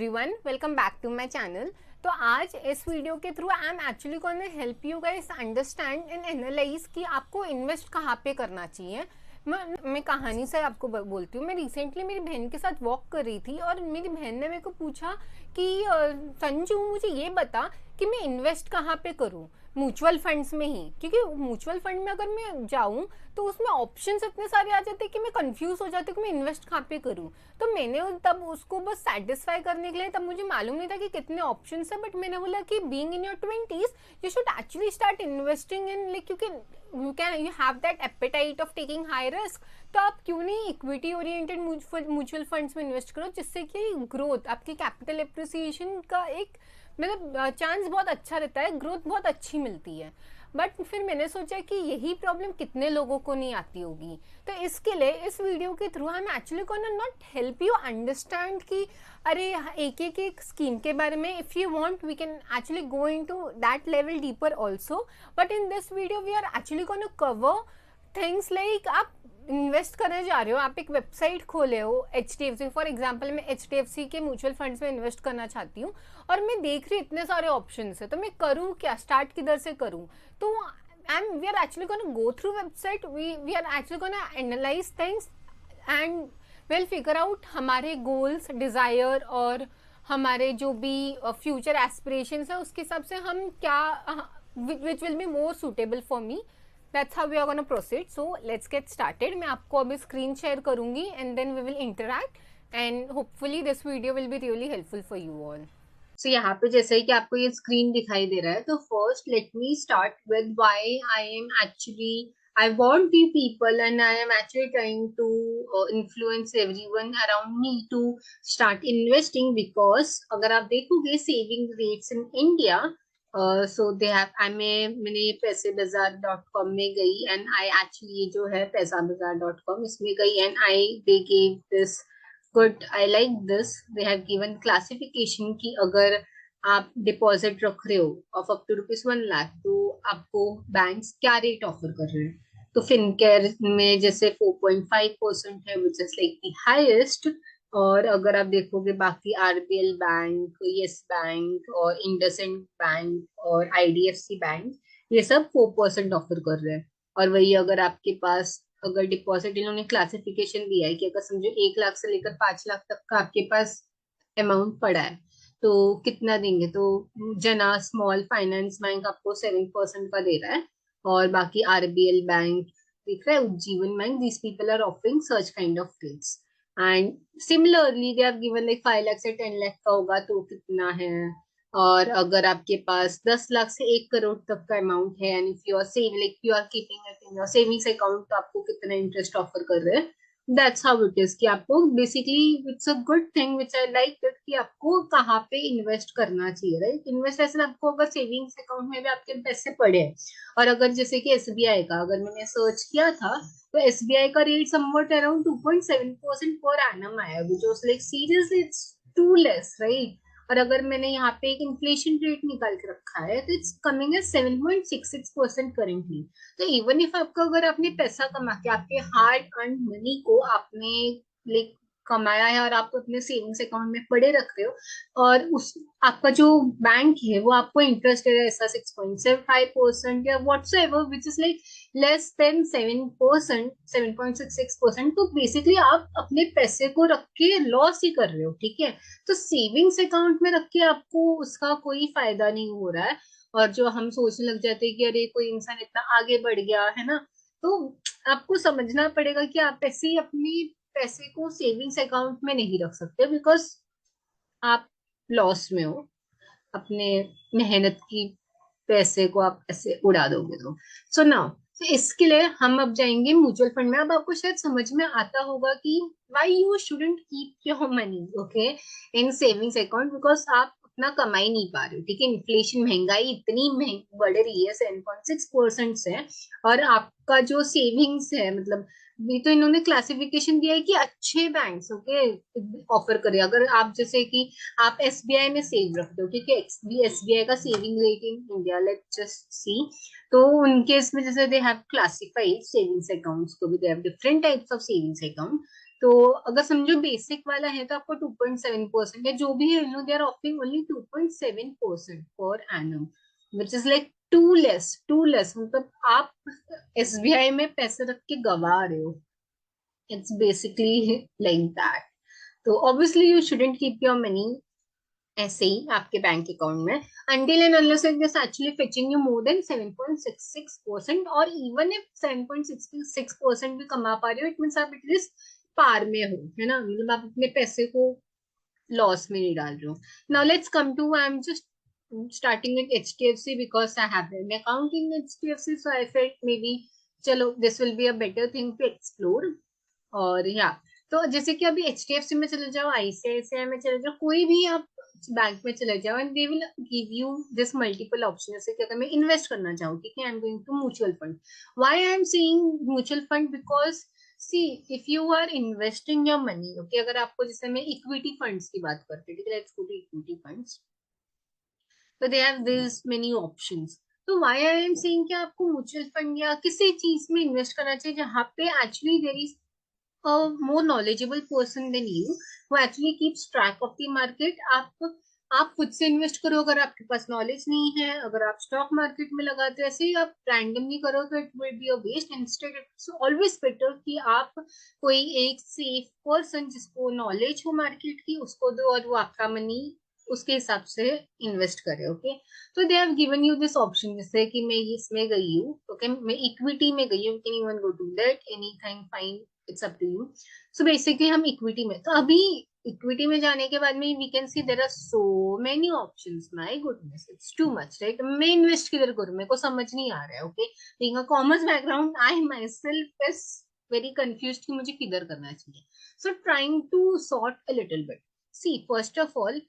Everyone, welcome back to my channel. तो आज इस वीडियो के through I am actually gonna help you guys understand and analyse कि आपको इन्वेस्ट कहाँ पे करना चाहिए। मैं कहानी से आपको बोलती हूँ। मैं रिसेंटली मेरी बहन के साथ वॉक कर रही थी और मेरी बहन ने मेरे को पूछा कि संजू मुझे ये बता कि मैं इन्वेस्ट कहाँ पे करूँ, म्यूचुअल फंड्स में ही, क्योंकि म्यूचुअल फंड में अगर मैं जाऊँ तो उसमें ऑप्शंस इतने सारे आ जाते हैं कि मैं कंफ्यूज हो जाती हूँ कि मैं इन्वेस्ट कहाँ पे करूँ। तो मैंने तब उसको बस सेटिस्फाई करने के लिए, तब मुझे मालूम नहीं था कि कितने ऑप्शंस है, बट मैंने बोला कि being in your 20s you should actually start investing in, like क्योंकि you have that appetite of taking high risk. तो आप क्यों नहीं इक्विटी ओरिएंटेड म्यूचुअल फंड्स में इन्वेस्ट करो, जिससे कि ग्रोथ, आपकी कैपिटल एप्रिसिएशन का एक मतलब चांस बहुत अच्छा रहता है, ग्रोथ बहुत अच्छी मिलती है। बट फिर मैंने सोचा कि यही प्रॉब्लम कितने लोगों को नहीं आती होगी। तो इसके लिए इस वीडियो के थ्रू हम actually gonna not help you understand कि अरे एक स्कीम के बारे में, if you want we can actually go into that level deeper also, but in this video we are actually gonna cover things like आप invest करने जा रहे हो, आप एक वेबसाइट खोले हो HDFC, फॉर एग्जांपल मैं HDFC के म्यूचुअल फंड्स में इन्वेस्ट करना चाहती हूँ और मैं देख रही इतने सारे ऑप्शंस है, तो मैं करूँ क्या, स्टार्ट किधर से करूँ। तो we are actually gonna go through website, we are actually gonna analyse things and will figure out हमारे गोल्स, डिज़ायर और हमारे जो भी फ्यूचर एस्पिरेशंस है उसके हिसाब से हम क्या, which will be more suitable for me. That's how we are going to proceed. So let's get started. मैं आपको अभी स्क्रीन शेयर करूंगी and then we will interact and hopefully this video will be really helpful for you all. So यहाँ पे जैसे कि आपको ये स्क्रीन दिखाई दे रहा है, तो first let me start with why I am actually I want the people and I am actually trying to influence everyone around me to start investing, because अगर आप देखोगे saving rates in India, so they have, मैंने पैसे बाजार .com में गई and I actually ये जो है पैसा बाजार .com इसमें गई and they gave this good, I like this, they have given classification कि अगर आप डिपॉजिट रख रहे हो ऑफ अप टू ₹1 लाख, तो आपको बैंक्स क्या रेट ऑफर कर रहे हैं। तो फिनकेयर में जैसे 4.5% है, विच इज लाइक द हाईएस्ट। और अगर आप देखोगे बाकी आरबीएल बैंक, यस बैंक और इंडसइंड बैंक और आईडीएफसी बैंक, ये सब 4% ऑफर कर रहे हैं। और वही अगर आपके पास अगर डिपॉजिट, इन्होंने क्लासिफिकेशन दिया है कि अगर समझो 1 लाख से लेकर 5 लाख तक का आपके पास अमाउंट पड़ा है, तो कितना देंगे। तो जना स्मॉल फाइनेंस बैंक आपको 7% का दे रहा है, और बाकी आरबीएल बैंक दिख रहा है, Ujjivan bank, these people are offering such kind of rates. And similarly they have given like 5 lakh से 10 लाख का होगा तो कितना है। और अगर आपके पास 10 लाख से 1 करोड़ तक का अमाउंट है and if you are saving, like you are keeping it in your savings account, तो आपको कितना इंटरेस्ट ऑफर कर रहे हैं। दैट्स हाउ इट इज कि आपको basically it's a good thing which I like it कि आपको कहाँ पे इन्वेस्ट करना चाहिए, राइट। इन्वेस्ट ऐसे आपको अगर सेविंग्स अकाउंट में भी आपके पैसे पड़े हैं, और अगर जैसे कि एसबीआई का अगर मैंने सर्च किया था, तो एसबीआई का rate somewhat around 2.7% per annum आया, which was like seriously it's too less, right. और अगर मैंने यहाँ पे एक इन्फ्लेशन रेट निकाल के रखा है, तो इट्स कमिंग एज 7.66% करेंटली। तो इवन इफ आपका, अगर आपने पैसा कमा के आपके हार्ड अर्न मनी को आपने लाइक कमाया है और आप अपने सेविंग्स अकाउंट में पड़े रख रहे हो, और उस आपका जो बैंक है वो आपको इंटरेस्ट दे रहा है ऐसा 6.75% या whatsoever which is like less than 7%, 7.66%, तो बेसिकली आप अपने पैसे को रख के लॉस ही कर रहे हो, ठीक है। तो सेविंग्स अकाउंट में रख के आपको उसका कोई फायदा नहीं हो रहा है। और जो हम सोचने लग जाते हैं कि अरे कोई इंसान इतना आगे बढ़ गया है ना, तो आपको समझना पड़ेगा कि आप ऐसे ही अपने पैसे को सेविंग्स अकाउंट में नहीं रख सकते, बिकॉज आप लॉस में हो। अपने मेहनत की पैसे को आप ऐसे उड़ा दोगे तो। सो नाउ, तो इसके लिए हम अब जाएंगे म्यूचुअल फंड में। अब आपको शायद समझ में आता होगा कि why you shouldn't keep your money okay in savings account, because आप उतना कमा ही नहीं पा रहे हो, ठीक है। इन्फ्लेशन, महंगाई इतनी बढ़ रही है, 7.6% से। और आपका जो सेविंग्स है, मतलब भी तो इन्होंने क्लासिफिकेशन दिया है कि अच्छे बैंक्स ओके ऑफर करे। अगर आप जैसे कि आप एसबीआई में सेव रखते हो, ठीक है, एसबीआई का saving rate in India, let's just see. तो उनके इसमें जैसे they have classified savings accounts को भी, they have different types of savings account. तो अगर समझो बेसिक वाला है तो आपको 2.7% है, जो भी है they are offering only 2.7% per annum, which is like too less, मतलब आप एसबीआई में पैसे रख के गवा रहे हो. It's basically like that. तो obviously you shouldn't keep your money ऐसे ही आपके बैंक अकाउंट में until and unless it is actually fetching you more than 7.66%, और even if 7.66% भी कमा पा रहे हो, इट मीन्स आप एटलीस्ट पार में हो, है ना, मतलब आप अपने पैसे को लॉस में नहीं डाल रहे हो. Now let's come to, I am just starting with HDFC because I have an account in HDFC, so I felt maybe चलो this will be a better thing to explore. और या तो जैसे कि अभी HDFC में चले जाओ, ICICI में चले जाओ, कोई भी आप बैंक में चले जाओ, and they will give you this multiple option. जैसे कि अगर मैं इन्वेस्ट करना चाहूँ, ठीक है, I am going to mutual fund. Why I am saying mutual fund? Because see, if you are investing your money, okay, अगर आपको, जैसे मैं इक्विटी फंड्स की बात करती हूँ, ठीक है, let's go to equity funds. तो they have this many options. तो व्हाई आई एम सेइंग कि आपको म्यूचुअल फंड या किसी चीज में इन्वेस्ट करना चाहिए जहां पे actually there is a more knowledgeable person than you who actually keeps track of the market. आप खुद से इन्वेस्ट करो अगर आपके पास नॉलेज नहीं है. अगर आप स्टॉक मार्केट में लगाते हो, ऐसे ही आप रैंडमली करो तो it will be a waste. Instead it's always better कि आप कोई एक सेफ पर्सन जिसको नॉलेज हो मार्केट की उसको दो, और वो आपका मनी उसके हिसाब से इन्वेस्ट करे. ओके, तो they have given you this option. जैसे कि मैं इसमें गई हूँ, ओके, मैं इक्विटी में गई हूँ, can even go to that, anything fine, it's up to you. So basically हम इक्विटी में, तो अभी इक्विटी में जाने के बाद में we can see there are so many options. My goodness, it's too much, right? मैं इन्वेस्ट किधर करूं, मेरे को समझ नहीं आ रहा है. Okay, being a commerce background, I myself is very confused कि मुझे किधर करना चाहिए. सो trying to sort a little bit. See, first of all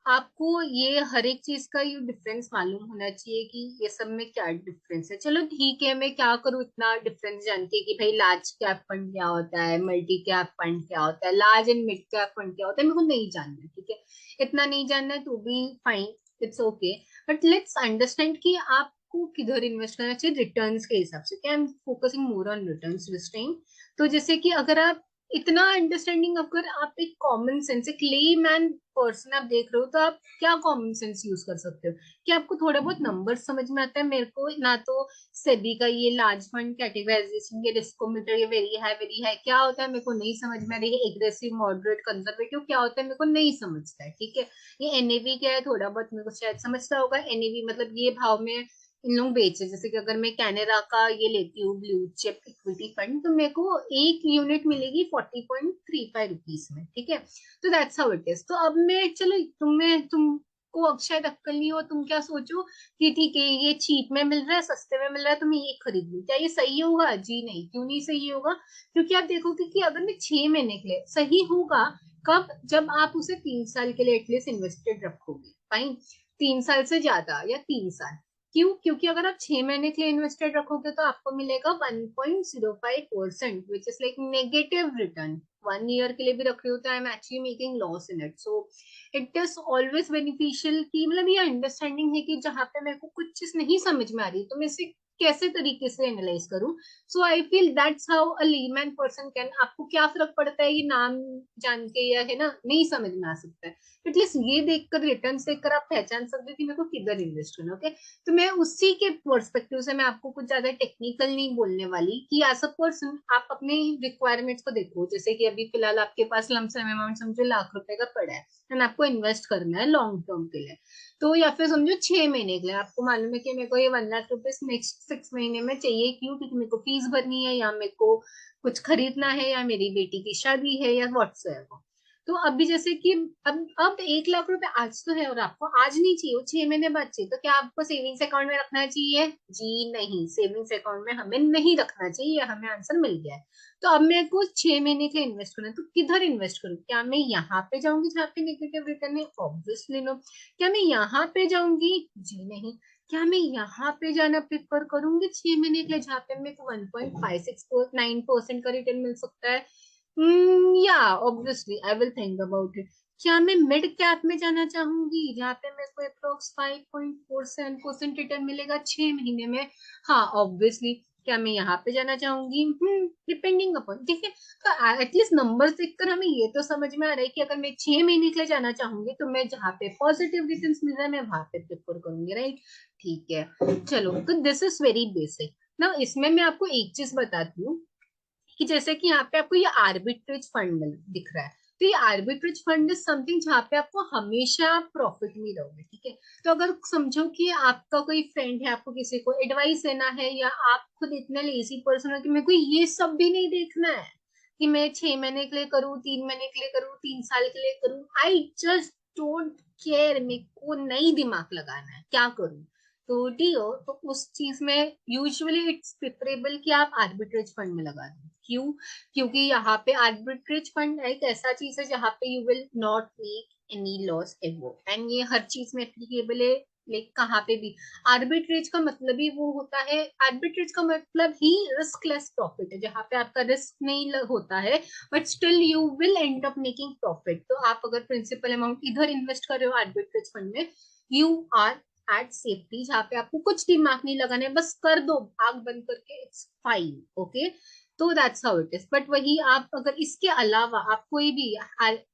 आपको ये हर एक चीज का ये डिफरेंस मालूम होना चाहिए कि ये सब में क्या डिफरेंस है. चलो ठीक है, मैं क्या करूँ इतना डिफरेंस जानती है कि भाई लार्ज कैप फंड क्या होता है, मल्टी कैप फंड क्या होता है, large and mid cap fund क्या होता है, मेरे को नहीं जानना है, ठीक है, इतना नहीं जानना है तो भी fine, it's okay. But let's understand कि आपको किधर इन्वेस्ट करना चाहिए रिटर्न्स के हिसाब से. क्या I am focusing more on returns this time. तो जैसे कि अगर आप इतना अंडरस्टैंडिंग, अगर आप एक कॉमन सेंस, एक लेमैन पर्सन आप देख रहे हो, तो आप क्या कॉमन सेंस यूज कर सकते हो कि आपको थोड़ा बहुत नंबर समझ में आता है. मेरे को ना तो सेबी का ये लार्ज फंड कैटेगराइजेशन, ये रिस्कोमीटर, ये वेरी हाई क्या होता है मेरे को नहीं समझ में आ रही है. एग्रेसिव, मॉडरेट, कंजर्वेटिव क्या होता है मेरे को नहीं समझता है, ठीक है. ये एनएवी क्या है थोड़ा बहुत मेरे को शायद समझता होगा. एनएवी मतलब ये भाव में इन लोग बेचे. जैसे कि अगर मैं कैनेरा का ये लेती हूँ ब्लू चिप इक्विटी फंड, तो मेरे को एक यूनिट मिलेगी 40.35 रुपीज में, ठीक है. तो दैट्स हाउ इट इज. तो अब मैं, चलो तुमको शायद अक्कल नहीं हो, तुम क्या सोचो कि ठीक है ये चीप में मिल रहा है, सस्ते में मिल रहा है, तो मैं ये खरीद लूं. क्या ये सही होगा? जी नहीं. क्यों नहीं सही होगा? क्योंकि आप देखोगे कि अगर मैं 6 महीने के लिए, सही होगा कब, जब आप उसे 3 साल के लिए एटलीस्ट इन्वेस्टेड रखोगे. फाइन, 3 साल से ज्यादा या 3 साल. क्यों? क्योंकि अगर आप 6 महीने के लिए इन्वेस्टेड रखोगे तो आपको मिलेगा 1.05%, विच is like negative return. 1 year के लिए भी रख रहे हो तो आई am actually making loss in it. So it is always beneficial कि, मतलब ये अंडरस्टैंडिंग है कि जहां पे मेरे को कुछ चीज नहीं समझ में आ रही तो मैं इसे कैसे तरीके से एनालाइज करूं. So I feel that's how a layman person can. आपको क्या फर्क पड़ता है ये नाम जान के, या है ना, नहीं समझ में आ सकता है. एटलीस्ट ये देखकर, रिटर्न देखकर आप पहचान सकते हो कि मेरे को किधर इन्वेस्ट करना. ओके, तो मैं उसी के पर्सपेक्टिव से, मैं आपको कुछ ज्यादा टेक्निकल नहीं बोलने वाली कि एज अ पर्सन आप अपने रिक्वायरमेंट्स को देखो. जैसे कि अभी फिलहाल आपके पास लमसम अमाउंट समझो ₹1,00,000 का पड़ा है एंड आपको इन्वेस्ट करना है लॉन्ग टर्म के लिए. तो या फिर समझो 6 महीने के लिए आपको मालूम है कि मेरे को ये ₹1,00,000 नेक्स्ट 6 महीने में चाहिए. क्यों? क्योंकि मेरे को फीस भरनी है, या मेरे को कुछ खरीदना है, या मेरी बेटी की शादी है, या व्हाट्सएवर. तो अभी जैसे कि अब ₹1,00,000 आज तो है और आपको आज नहीं चाहिए, वो 6 महीने बाद चाहिए, तो क्या आपको सेविंग्स अकाउंट में रखना चाहिए? जी नहीं, सेविंग्स अकाउंट में हमें नहीं रखना चाहिए. हमें आंसर मिल गया है. तो अब मेरे को 6 महीने के लिए इन्वेस्ट करना है, तो किधर इन्वेस्ट करूँ? क्या मैं यहाँ पे जाऊंगी जहाँ पे नेगेटिव रिटर्न है? Obviously no. क्या मैं यहाँ पे जाऊंगी? जी नहीं. क्या मैं यहाँ पे जाना प्रेफर करूंगी 6 महीने के लिए जहाँ पे मेरे को 1.5649% का रिटर्न मिल सकता है? Yeah, obviously, I will think about it. क्या मैं मिड कैप में जाना चाहूंगी जहाँ पे मेरे को अप्रोक्स 5.47% रिटर्न मिलेगा 6 महीने में? हाँ, ऑब्वियसली. क्या मैं यहाँ पे जाना चाहूंगी, डिपेंडिंग अपॉन, ठीक है। तो एटलीस्ट नंबर्स देखकर हमें ये तो समझ में आ रहा है कि अगर मैं 6 महीने के लिए जाना चाहूंगी तो मैं जहाँ पे पॉजिटिव रिटर्न्स मिल रहा है मैं वहां पे प्रेफर करूंगी, राइट। ठीक है, चलो, तो दिस इज वेरी बेसिक ना। इसमें मैं आपको एक चीज बताती हूँ कि जैसे कि यहाँ पे आपको ये आर्बिट्रेज फंड दिख रहा है, तो ये आर्बिट्रेज फंड इज समथिंग जहाँ पे आपको हमेशा प्रॉफिट में रहोगे, ठीक है। तो अगर समझो कि आपका कोई फ्रेंड है, आपको किसी को एडवाइस देना है, या आप खुद इतना लेजी पर्सन हो कि मेरे को ये सब भी नहीं देखना है कि मैं 6 महीने के लिए करूँ, 3 महीने के लिए करूँ, 3 साल के लिए करूँ, आई जस्ट डोंट केयर, मेरे को नहीं दिमाग लगाना है क्या करूँ, तो ठीक हो, तो उस चीज में यूजुअली इट्स प्रेफरेबल कि आप आर्बिट्रेज फंड में लगा दें। क्यों? क्योंकि यहाँ पे आर्बिट्रेज फंड एक ऐसा चीज है जहाँ पे you will not make any loss ever, and ये हर चीज में एप्लीकेबल है। लाइक कहाँ पे भी आर्बिट्रेज का मतलब ही वो होता है, आर्बिट्रेज का मतलब ही रिस्कलेस प्रॉफिट है, जहाँ पे आपका रिस्क नहीं होता है, but still you will and up making profit. तो आप अगर प्रिंसिपल अमाउंट इधर इन्वेस्ट कर रहे हो आर्बिट्रेज फंड में, यू आर एट सेफ्टी, जहाँ पे आपको कुछ दिमाग नहीं लगाना है, बस कर दो आग बंद करके, इट्स फाइन, ओके। तो that's how it is. But वही आप अगर इसके अलावा आप कोई भी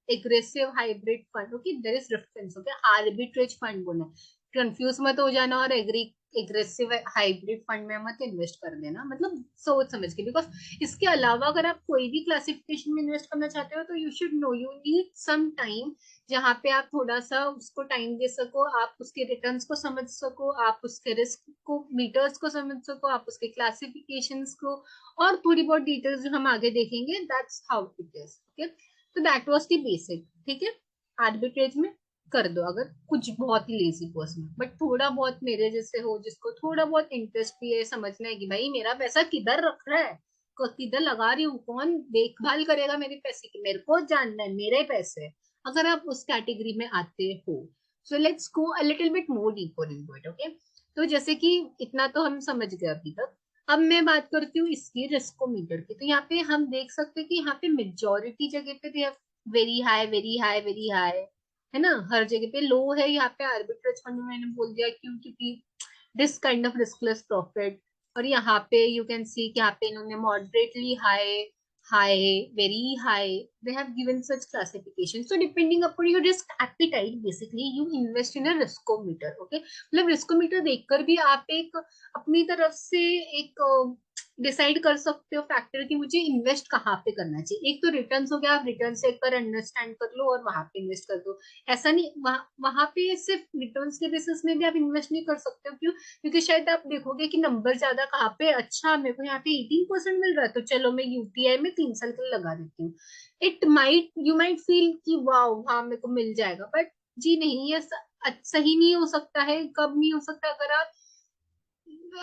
aggressive hybrid fund, okay, there is difference, okay, arbitrage fund बोलना, कंफ्यूज मत हो जाना और एग्रेसिव हाइब्रिड फंड में मत इन्वेस्ट कर देना, मतलब सोच समझ के, बिकॉज इसके अलावा अगर आप कोई भी क्लासिफिकेशन में इन्वेस्ट करना चाहते हो तो you should know, you need some time जहाँ पे आप थोड़ा सा उसको टाइम दे सको, आप उसके रिटर्न्स को समझ सको, आप उसके रिस्क को मीटर्स को समझ सको, आप उसके क्लासिफिकेशंस को, और थोड़ी बहुत डिटेल्स जो हम आगे देखेंगे, that's how it is, okay. तो दैट वाज द बेसिक, ठीक है। आर्बिट्रेज में कर दो अगर कुछ बहुत ही लेजी पर्सन, बट थोड़ा बहुत मेरे जैसे हो जिसको थोड़ा बहुत इंटरेस्ट भी है, समझना है कि भाई मेरा पैसा किधर रख रहा है, किधर लगा रही हूँ, कौन देखभाल करेगा मेरे पैसे की, मेरे को जानना है मेरे पैसे, अगर आप उस कैटेगरी में आते हो, so let's go a little bit more deeper into it, okay. तो जैसे कि इतना तो हम समझ गए अभी तक, अब मैं बात करती हूँ इसकी रिस्कोमीटर की। तो यहाँ पे हम देख सकते हैं कि यहाँ पे मेजोरिटी जगह पे they very high, very high, very high, है ना, हर जगह पे लो है। यहाँ पे आर्बिट्रेज फंड में मैंने बोल दिया क्यों, क्योंकि this kind of riskless profit. और यहाँ पे यू कैन सी कि यहाँ पे इन्होंने moderately high, high, very high. They have given such classification. So depending upon your risk appetite, basically you invest in a riskometer. Okay, मतलब riskometer देखकर भी आप एक अपनी तरफ से एक डिसाइड कर सकते हो फैक्टर कि मुझे इन्वेस्ट कहाँ पे करना चाहिए। एक तो रिटर्न हो गया, आप रिटर्न से एक बार अंडरस्टैंड कर लो और वहां पे इन्वेस्ट कर दो। ऐसा नहीं, वहां पे सिर्फ रिटर्न्स के बेसिस में भी आप इन्वेस्ट नहीं कर सकते हो। क्यों? क्योंकि शायद आप देखोगे कि नंबर ज्यादा कहाँ पे, अच्छा मेरे को यहाँ पे 18% मिल रहा है तो चलो मैं यूटीआई में 3 साल के लिए लगा देती हूँ। It might, you might feel कि वाओ हाँ मेरे को मिल जाएगा, बट जी नहीं, ये सही नहीं हो सकता है। कब नहीं हो सकता? अगर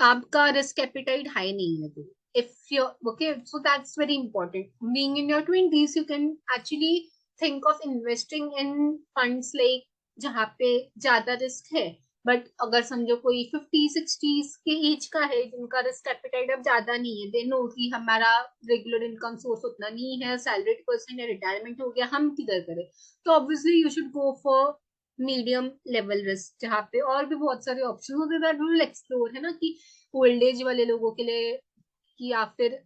आपका रिस्क एपिटाइट हाई नहीं है तो। if you okay, so that's very important. Being in your 20s you can actually think of investing in funds like जहाँ पे ज्यादा रिस्क है। बट अगर समझो कोई 50 60 के एज का है जिनका रिस्क एपिटाइट अब ज्यादा नहीं है, दे नो कि हमारा रेगुलर इनकम सोर्स उतना नहीं है, सैलरीड पर्सन है, रिटायरमेंट हो गया, हम किधर करें, तो obviously you should go for medium level risk, जहाँ पे और भी बहुत सारे ऑप्शन होते हैं दैट विल एक्सप्लोर, है ना, कि ओल्ड एज वाले लोगों के लिए, कि या फिर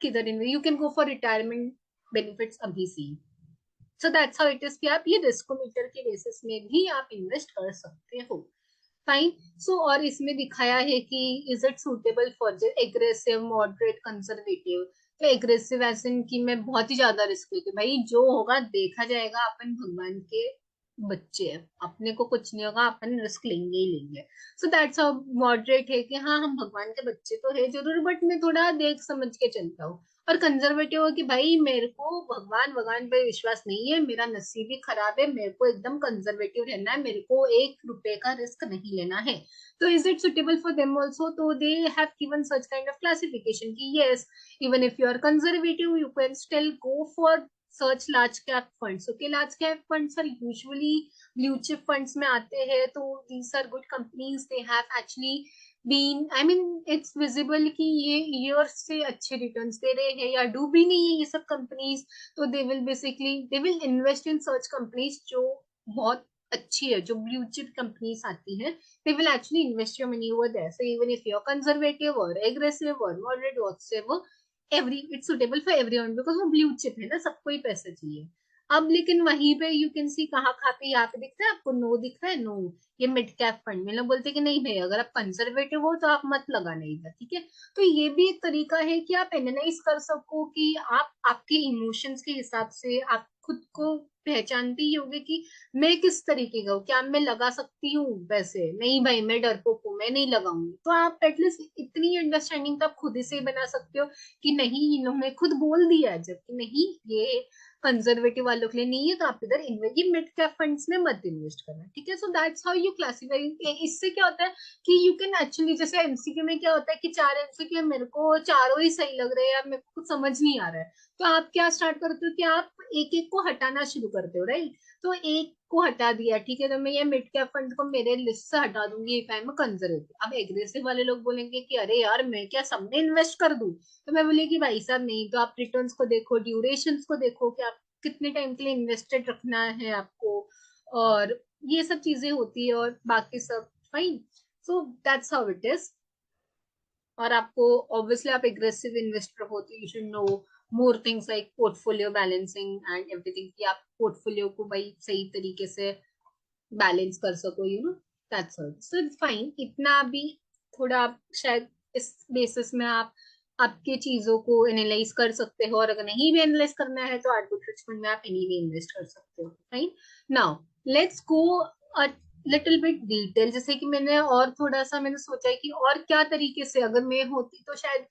किधर in you can go for retirement benefits अभी से। So that's how it is कि आप ये रिस्कोमीटर के बेसिस में भी आप इन्वेस्ट कर सकते हो। फाइन। सो और इसमें दिखाया है कि is it suitable for aggressive, moderate, conservative. तो एग्रेसिव ऐसे कि मैं बहुत ही ज्यादा रिस्क लेती हूँ, भाई जो होगा देखा जाएगा, अपन भगवान के बच्चे हैं, अपने को कुछ नहीं होगा, अपन रिस्क लेंगे ही लेंगे। सो दैट्स हाउ मॉडरेट है कि हाँ हम भगवान के बच्चे तो है जरूर, बट मैं थोड़ा देख समझ के चलता हूँ। और कंजर्वेटिव है कि भाई मेरे को भगवान भगवान पे विश्वास नहीं है, मेरा नसीब ही खराब है, मेरे को एकदम कंजर्वेटिव रहना है, मेरे को 1 रुपए का रिस्क नहीं लेना है। तो is it suitable for them also? तो they have given such kind of classification कि yes, even if you are conservative you can still go for search large cap funds. Okay, large cap funds are usually blue chip funds में आते हैं, तो these are good companies, they have actually been, I mean it's visible कि ये year से अच्छे returns दे रहे हैं, या डूब भी नहीं है ये सब कंपनीज, तो they will basically they will invest in search companies जो बहुत अच्छी है, जो ब्लू चिप कंपनीज आती हैं, they will actually invest your money over there. So even if you're conservative or aggressive or moderate whatsoever, every it's suitable for everyone because वो blue chip है ना, सबको ही पैसा चाहिए. अब लेकिन वहीं पे यू कैन सी कहाँ कहाँ पे, यहाँ पे दिख रहा है आपको, नो दिख रहा है, नो. ये मिड कैप फंड में लोग बोलते हैं कि नहीं भाई, अगर आप कंजर्वेटिव हो तो आप मत लगाना इधर, ठीक है. तो ये भी एक तरीका है कि आप एनालाइज कर सको कि आप आपके इमोशंस के हिसाब से आप खुद को पहचानते ही होगे कि मैं किस तरीके का हूँ, क्या मैं लगा सकती हूँ पैसे, नहीं भाई मैं डरपोक हूँ, मैं नहीं लगाऊंगी. तो आप एटलीस्ट इतनी अंडरस्टैंडिंग तो आप खुद ही से ही बना सकते हो कि नहीं, इन लोगों ने खुद बोल दिया है जब कि नहीं, ये कंजर्वेटिव वालों के लिए नहीं है, तो आप इधर इन्वेस्ट, ये मिड कैप फंड्स में मत इन्वेस्ट करना, ठीक है. सो दैट्स हाउ यू क्लासीफाई. इससे क्या होता है कि यू कैन एक्चुअली, जैसे एमसीक्यू में क्या होता है कि 4 एमसीक्यू मेरे को चारों ही सही लग रहे हैं या मेरे को कुछ समझ नहीं आ रहा है, तो आप क्या स्टार्ट करते हो कि आप एक एक को हटाना शुरू करते हो, राइट. तो एक को हटा दिया, ठीक है, तो मैं ये मिड कैप फंड को मेरे लिस्ट से हटा दूंगी इफ आई एम कंजर्वेटिव. अब एग्रेसिव वाले लोग बोलेंगे कि अरे यार मैं क्या सब में इन्वेस्ट कर दूं, तो मैं बोली कि भाई साहब नहीं, तो आप रिटर्न्स को देखो, ड्यूरेशंस को देखो कि आप कितने टाइम के लिए इन्वेस्टेड रखना है आपको, और ये सब चीजें होती है, और बाकी सब fine. So that's how it is. और आपको ऑब्वियसली आप एग्रेसिव इन्वेस्टर हो तो you should no more things like portfolio balancing and everything, कि आप पोर्टफोलियो को भाई सही तरीके से बैलेंस कर सको, you know. That's all. So it's fine. इतना भी थोड़ा आप शायद इस बेसिस में आप आपके चीजों को एनालाइज कर सकते हो, और अगर नहीं भी एनालाइज करना है तो आर्बिट्रेज फंड में आप एनी वे इन्वेस्ट कर सकते हो. Fine. Now let's go a little bit detail. जैसे कि मैंने और थोड़ा सा मैंने सोचा है कि और क्या तरीके से अगर मैं होती तो शायद,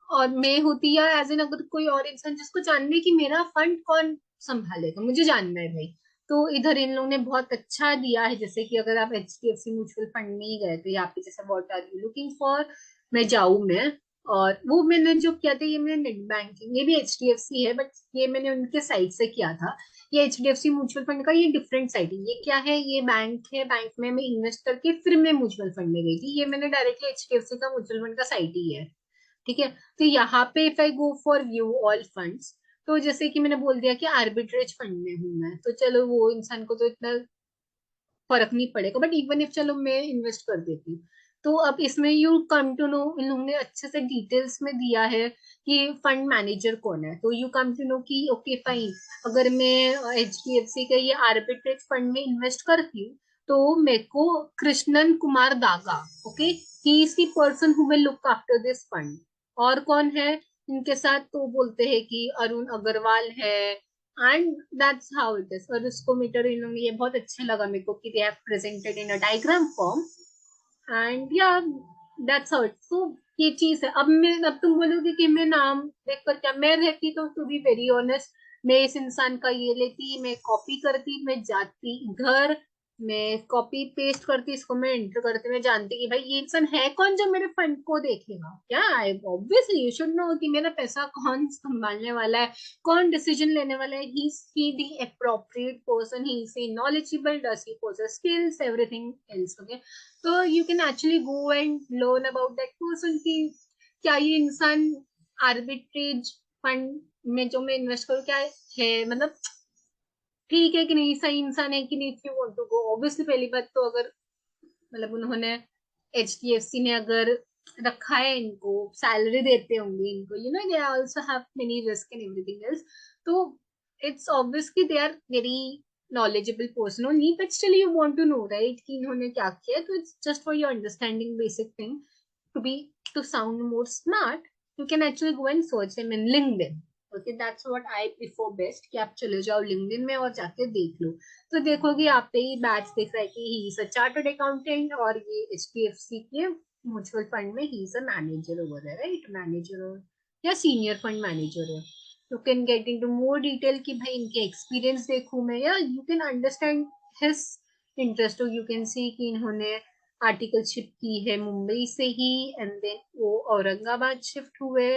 और मैं होती या एज एन अगर कोई और इंसान जिसको जानना है कि मेरा फंड कौन संभालेगा, मुझे जानना है भाई, तो इधर इन लोगों ने बहुत अच्छा दिया है. जैसे कि अगर आप HDFC म्यूचुअल फंड में ही गए तो यहाँ पे जैसे what are you looking for, मैं जाऊं मैं, और वो मैंने जो किया था ये मैंने नेट बैंकिंग, ये भी HDFC है बट ये मैंने उनके साइट से किया था. ये HDFC म्यूचुअल फंड का ये डिफरेंट साइट है. ये क्या है, ये बैंक है, बैंक में मैं इन्वेस्ट करके फिर मैं म्यूचुअल फंड में गई थी. ये मैंने डायरेक्टली HDFC का म्यूचुअल फंड का साइट ही है, ठीक है. तो यहाँ पे if I go for view all funds, तो जैसे कि मैंने बोल दिया कि आर्बिट्रेज फंड में हूं मैं, तो चलो वो इंसान को तो इतना फर्क नहीं पड़ेगा, बट इवन इफ चलो मैं इन्वेस्ट कर देती हूँ, तो अब इसमें यू कम टू नो, इन लोगों ने अच्छे से डिटेल्स में दिया है कि फंड मैनेजर कौन है. तो यू कम टू नो कि ओके फाइन, अगर मैं HDFC के ये आर्बिट्रेज फंड में इन्वेस्ट करती हूँ तो मेरे को Krishnan Kumar Daga, okay, he is the person who will look after this fund. और कौन है इनके साथ, तो बोलते हैं कि अरुण अग्रवाल है, and that's how it is. और उसको मीटर इन लोगों ने, ये बहुत अच्छा लगा मेरे को कि they have presented in a diagram form, and या दैट्स हाउ इट. सो ये चीज है. अब तुम बोलोगे कि मैं नाम देखकर क्या, मैं रहती तो टू बी वेरी ऑनेस्ट, मैं इस इंसान का ये लेती, मैं कॉपी करती, मैं जाती घर, मैं कॉपी पेस्ट करती, इसको मैं एंटर करती, मैं जानती कि भाई ये इंसान है कौन जो मेरे फंड को देखेगा. क्या I obviously you should no कि मेरा पैसा कौन संभालने वाला है, कौन डिसीजन लेने वाला है. He the appropriate person, he is knowledgeable, does he possess skills, everything else, okay. तो you can actually go and learn about that person कि क्या ये इंसान आर्बिट्रेज फंड में जो मैं इन्वेस्ट करूँ क्या है, मतलब ठीक है कि नहीं, सही इंसान है कि नहीं. If you want to go, obviously पहली बात तो अगर मतलब उन्होंने HDFC ने अगर रखा है, इनको सैलरी देते होंगे इनको, you know they also have many risk and everything else, तो इट्स ऑब्वियस कि they are very knowledgeable person only, but still you want to know, right, कि इन्होंने क्या किया. तो it's just for your understanding basic thing, to be to sound more smart, you can actually go and search them in LinkedIn. Okay, that's what I prefer best, कि आप चले जाओ LinkedIn में और जाके देख लो. तो देखोगे आप पे ही बैच दिख रहा है कि he is a chartered accountant, और ये HDFC के म्यूचुअल फंड में he is a manager over है, राइट, मैनेजर या सीनियर फंड मैनेजर है. You can get into more detail कि भाई इनके एक्सपीरियंस देखूं मैं, या you can understand his interest. You can see कि इन्होंने आर्टिकलशिप की है मुंबई से ही, एंड देन वो औरंगाबाद शिफ्ट हुए,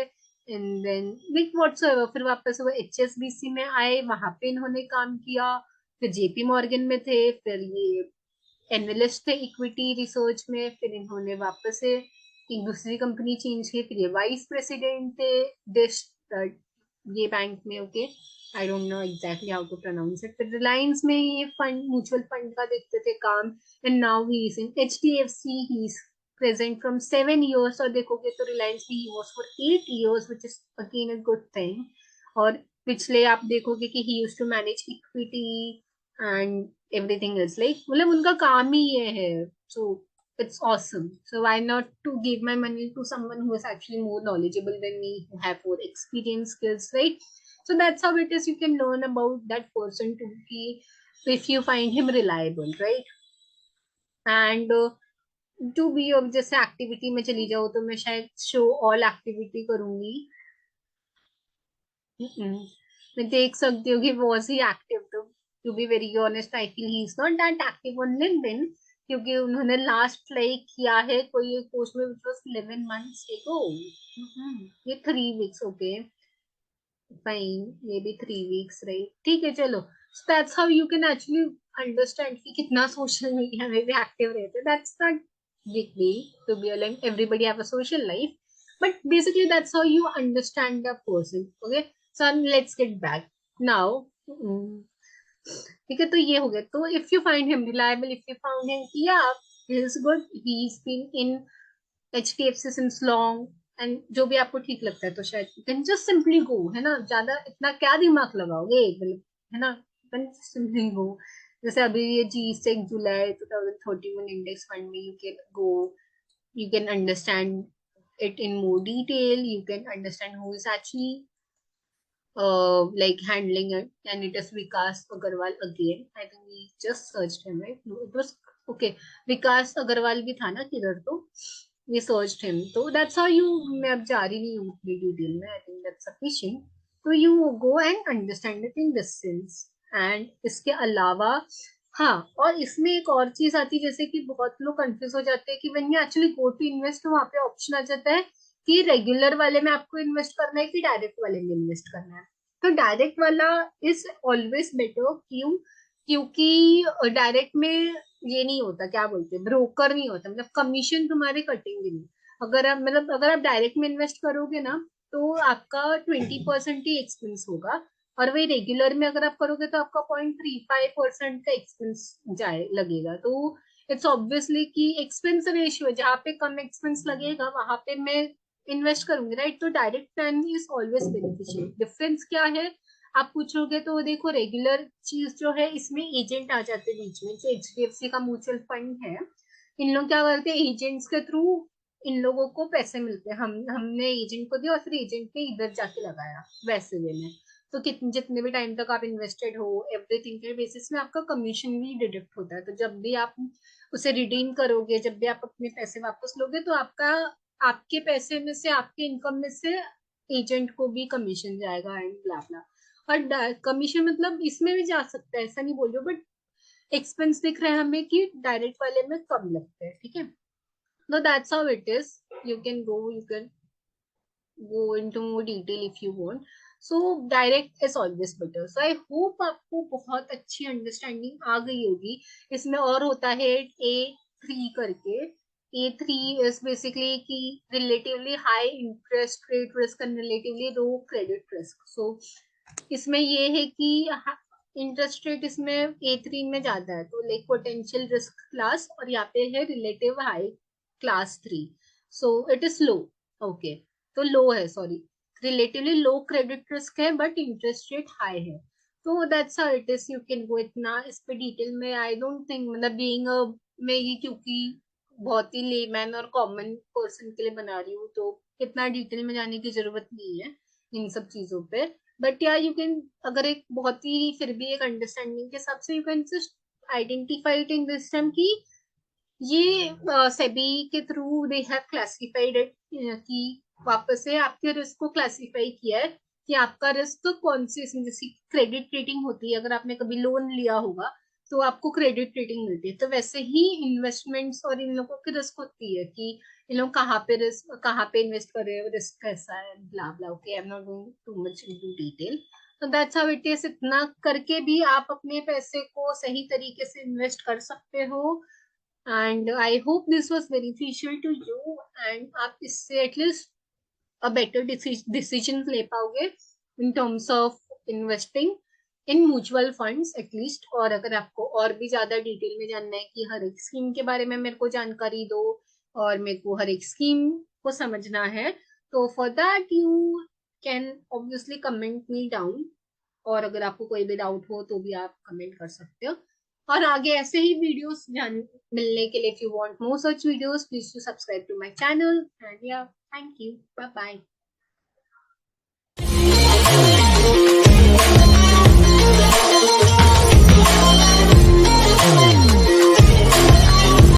एंड देन लाइक व्हाटसोएवर, फिर वापस वो HSBC में आए, वहां पे इन्होंने काम किया, फिर JP मॉर्गन में थे, फिर ये एनालिस्ट थे इक्विटी रिसर्च में, फिर इन्होंने वापस से एक दूसरी कंपनी चेंज की, फिर ये वाइस प्रेसिडेंट थे ये बैंक में, okay, I don't know exactly how to pronounce it, फिर रिलायंस में ये फंड, म्यूचुअल फंड का देखते थे काम, and now he is in HDFC, he is present from 7 years, और देखोगे तो रिलायंस में he was for 8 years, which is again a good thing. और पिछले आप देखोगे कि he used to manage equity and everything is like, मतलब उनका काम ही ये है। सो it's awesome. So why not to give my money to someone who is actually more knowledgeable than me, who have more experience, skills, right? So that's how it is. You can learn about that person to be, if you find him reliable, right? And to be, अब जैसे activity में चली जाओ तो मैं शायद show all activity करूंगी। हम्म, मैं देख सकती हूँ कि वॉज ही एक्टिव, तो to be very honest I feel he is not that active on LinkedIn, क्योंकि उन्होंने लास्ट लाइक किया है कोई एक पोस्ट में विच वाज 11 months ago। ये 3 weeks, okay fine, maybe 3 weeks, right, ठीक है चलो। So that's how you can actually understand कि कितना सोशल मीडिया में भी एक्टिव रहते हैं। That's not big deal to be like everybody have a social life, but basically that's how you understand the person, okay? So let's get back now। ठीक है, तो ये हो गया। तो if you find him reliable, if you found him कि या he is good, he is been in HDFC since long, and जो भी आपको ठीक लगता है, तो शायद you can just simply go, है ना, ज्यादा इतना क्या दिमाग लगाओगे, मतलब, है ना, कैन सिंपली गो। जैसे अभी ये G-Sec जुलाई 2031 इंडेक्स फंड में, you can go, you can understand it in more detail, you can understand who is actually like handling it, and it is Vikas Agarwal again, I think we just searched him, right? No, it was, okay, Vikas Agarwal भी था ना किधर, तो we searched him, तो that's how you, मैं अब जा रही नहीं हूँ उतनी डिटेल में, I think that's sufficient, तो you go and understand it in this sense। and इसके अलावा, हाँ, और इसमें एक और चीज आती है, जैसे कि बहुत लोग कंफ्यूज हो जाते हैं कि when you actually go to invest, तो वहां पे ऑप्शन आ जाता है कि रेगुलर वाले में आपको इन्वेस्ट करना है कि डायरेक्ट वाले में इन्वेस्ट करना है। तो डायरेक्ट वाला इज ऑलवेज बेटर, क्यों? क्योंकि डायरेक्ट में ये नहीं होता, क्या बोलते हैं, ब्रोकर नहीं होता, मतलब कमीशन तुम्हारे कटेंगे नहीं। अगर आप, मतलब अगर आप डायरेक्ट में इन्वेस्ट करोगे ना, तो आपका 20% ही एक्सपेंस होगा, और वही रेगुलर में अगर आप करोगे तो आपका 0.35% का एक्सपेंस जाए लगेगा। तो इट्स ऑब्वियसली कि एक्सपेंस रेशियो, जहाँ पे कम एक्सपेंस लगेगा वहां पे मैं इन्वेस्ट करूंगी, राइट? तो direct plan is always beneficial. Difference क्या है आप पूछोगे, तो देखो रेगुलर चीज जो है, इसमें एजेंट आ जाते हैं बीच में, जो HDFC का म्यूचुअल फंड है, इन लोग क्या करते हैं, एजेंट्स के थ्रू इन लोगों को पैसे मिलते हैं, हमने एजेंट को दिया और फिर एजेंट ने इधर जाके लगाया, वैसे वे में। तो कितने, जितने भी टाइम तक आप इन्वेस्टेड हो, एवरीथिंग के बेसिस में आपका कमीशन भी डिडक्ट होता है। तो जब भी आप उसे रिडीम करोगे, जब भी आप अपने पैसे वापस लोगे, तो आपका, आपके पैसे में से, आपके इनकम में से एजेंट को भी कमीशन जाएगा, एंड ब्ला ब्ला। और कमीशन मतलब इसमें भी जा सकता है, ऐसा नहीं बोल रही हूँ, बट एक्सपेंस दिख रहा है हमें कि डायरेक्ट वाले में कम लगता है, ठीक है? No that's how it is. You can go into more detail if you want। So direct is always better। So I hope आपको बहुत अच्छी अंडरस्टैंडिंग आ गई होगी। इसमें और होता है A3 करके। A3 is basically कि relatively high interest rate risk and relatively low credit risk। So इसमें ये है कि इंटरेस्ट रेट इसमें A3 में ज्यादा है, तो लाइक पोटेंशियल रिस्क क्लास, और यहाँ पे है relative high class 3। So it is low, okay, तो लो है, sorry, relatively low credit risk है, बट इंटरेस्ट रेट हाई है। तो that's how it is. You can गो, इतना इस पे डिटेल में आई डोंट थिंक, मतलब बीइंग मैं ये, क्योंकि बहुत ही लेमैन और कॉमन पर्सन के लिए बना रही हूँ, तो इतना डिटेल में जाने की जरूरत नहीं है इन सब चीजों पे। बट या यू कैन, अगर एक बहुत ही फिर भी एक अंडरस्टैंडिंग के हिसाब से, you can just identify it in this term कि ये सेबी के through they have classified it, कि वापस से आपके रिस्क को क्लासिफाई किया है कि आपका रिस्क कौन से, इसमें जैसे क्रेडिट रेटिंग होती है, अगर आपने कभी लोन लिया होगा तो आपको क्रेडिट रेटिंग मिलती है, तो वैसे ही इन्वेस्टमेंट्स और इन लोगों की रिस्क होती है कि इन लोग कहाँ पे रिस्क, कहाँ पे इन्वेस्ट कर रहे हो, रिस्क कैसा है, blah blah. Okay, I am not going too much into detail. तो दैट्स हाउ इट इज। इतना करके भी आप अपने पैसे को सही तरीके से इन्वेस्ट कर सकते हो, and I hope this was beneficial to you, and आप इससे एटलीस्ट अ बेटर डिसीजन ले पाओगे। In terms of investing in mutual funds at least. और अगर आपको और भी ज्यादा डिटेल में जानना है कि हर एक स्कीम के बारे में मेरे को जानकारी दो और मेरे को हर एक स्कीम को समझना है, तो for that you can obviously comment me down. और अगर आपको कोई भी डाउट हो तो भी आप कमेंट कर सकते हो। और आगे ऐसे ही वीडियोस जान मिलने के लिए, if you want more such videos, please to subscribe to my channel. And yeah, thank you, bye bye.